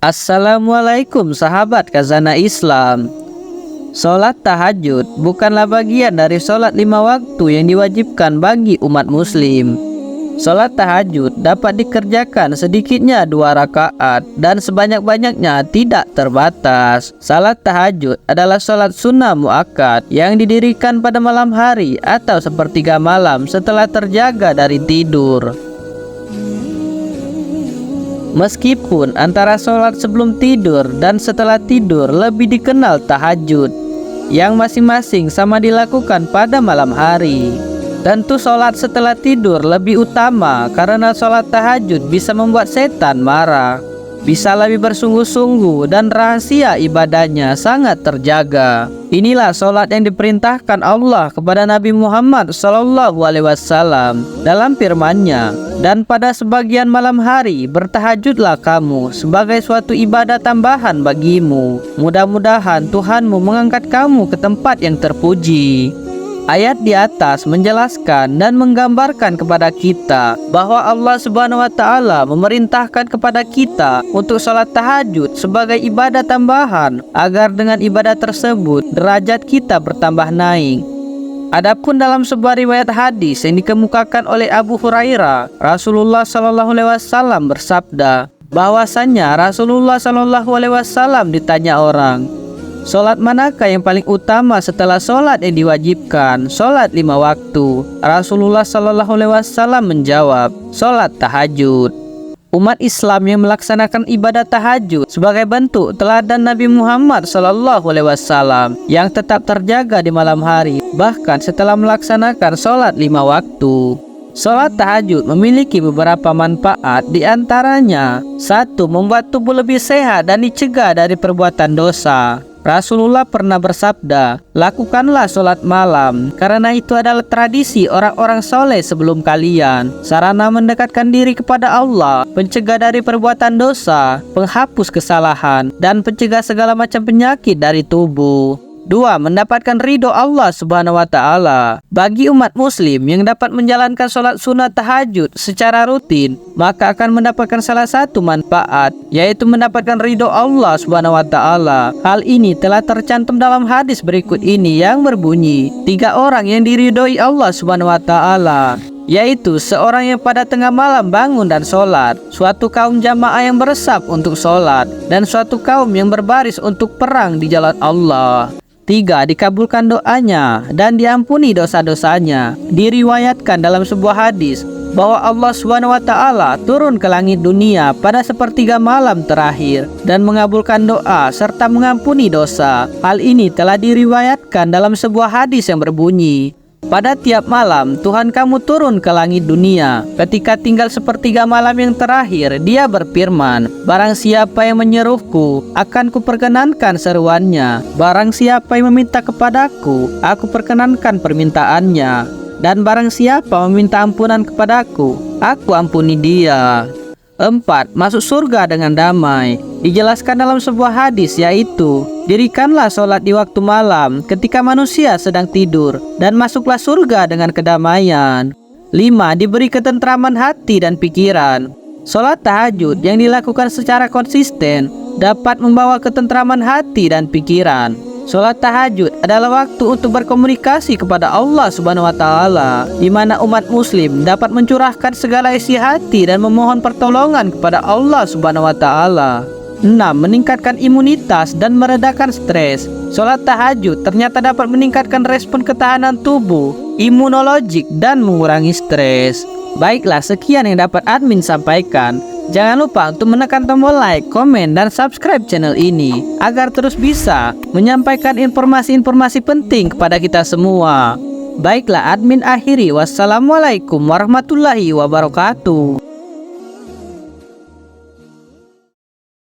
Assalamualaikum sahabat Khazanah Islam. Sholat tahajud bukanlah bagian dari sholat 5 waktu yang diwajibkan bagi umat muslim. Sholat tahajud dapat dikerjakan sedikitnya 2 rakaat dan sebanyak-banyaknya tidak terbatas. Salat tahajud adalah sholat sunnah muakkad yang didirikan pada malam hari atau sepertiga malam setelah terjaga dari tidur. Meskipun antara sholat sebelum tidur dan setelah tidur lebih dikenal tahajud, yang masing-masing sama dilakukan pada malam hari. Tentu sholat setelah tidur lebih utama karena sholat tahajud bisa membuat setan marah, bisa lebih bersungguh-sungguh dan rahasia ibadahnya sangat terjaga. Inilah sholat yang diperintahkan Allah kepada Nabi Muhammad SAW dalam firman-Nya, dan pada sebagian malam hari bertahajudlah kamu sebagai suatu ibadah tambahan bagimu. Mudah-mudahan Tuhanmu mengangkat kamu ke tempat yang terpuji. Ayat di atas menjelaskan dan menggambarkan kepada kita bahwa Allah Subhanahu wa Ta'ala memerintahkan kepada kita untuk sholat tahajud sebagai ibadah tambahan agar dengan ibadah tersebut derajat kita bertambah naik. Adapun dalam sebuah riwayat hadis yang dikemukakan oleh Abu Hurairah, Rasulullah SAW bersabda bahwasannya Rasulullah SAW ditanya orang, sholat manakah yang paling utama setelah sholat yang diwajibkan? Sholat 5 waktu. Rasulullah SAW menjawab, sholat tahajud. Umat Islam yang melaksanakan ibadah tahajud sebagai bentuk teladan Nabi Muhammad SAW yang tetap terjaga di malam hari, bahkan setelah melaksanakan sholat 5 waktu. Sholat tahajud memiliki beberapa manfaat, diantaranya 1. Membuat tubuh lebih sehat dan dicegah dari perbuatan dosa. Rasulullah pernah bersabda, lakukanlah sholat malam, karena itu adalah tradisi orang-orang soleh sebelum kalian, sarana mendekatkan diri kepada Allah, pencegah dari perbuatan dosa, penghapus kesalahan, dan pencegah segala macam penyakit dari tubuh. 2. Mendapatkan ridho Allah Subhanahu wa Ta'ala. Bagi umat muslim yang dapat menjalankan sholat sunnah tahajud secara rutin, maka akan mendapatkan salah satu manfaat, yaitu mendapatkan ridho Allah Subhanahu wa Ta'ala. Hal ini telah tercantum dalam hadis berikut ini yang berbunyi, 3 orang yang diridhoi Allah Subhanahu wa Ta'ala, yaitu seorang yang pada tengah malam bangun dan sholat, suatu kaum jamaah yang beresap untuk sholat, dan suatu kaum yang berbaris untuk perang di jalan Allah. 3. Dikabulkan doanya dan diampuni dosa-dosanya. Diriwayatkan dalam sebuah hadis bahwa Allah SWT turun ke langit dunia pada sepertiga malam terakhir dan mengabulkan doa serta mengampuni dosa. Hal ini telah diriwayatkan dalam sebuah hadis yang berbunyi, pada tiap malam Tuhan kamu turun ke langit dunia. Ketika tinggal sepertiga malam yang terakhir, Dia berfirman, barang siapa yang menyeruku, akan kuperkenankan seruannya. Barang siapa yang meminta kepadaku, aku perkenankan permintaannya. Dan barang siapa meminta ampunan kepadaku, aku ampuni dia. 4. Masuk surga dengan damai. Dijelaskan dalam sebuah hadis, yaitu dirikanlah sholat di waktu malam ketika manusia sedang tidur, dan masuklah surga dengan kedamaian. 5. Diberi ketentraman hati dan pikiran. Sholat tahajud yang dilakukan secara konsisten dapat membawa ketentraman hati dan pikiran. Sholat tahajud adalah waktu untuk berkomunikasi kepada Allah Subhanahu wa Ta'ala, di mana umat muslim dapat mencurahkan segala isi hati dan memohon pertolongan kepada Allah Subhanahu wa Ta'ala. 6. Meningkatkan imunitas dan meredakan stres. Sholat tahajud ternyata dapat meningkatkan respon ketahanan tubuh, imunologik, dan mengurangi stres. Baiklah, sekian yang dapat admin sampaikan. Jangan lupa untuk menekan tombol like, komen, dan subscribe channel ini agar terus bisa menyampaikan informasi-informasi penting kepada kita semua. Baiklah, admin akhiri. Wassalamualaikum warahmatullahi wabarakatuh.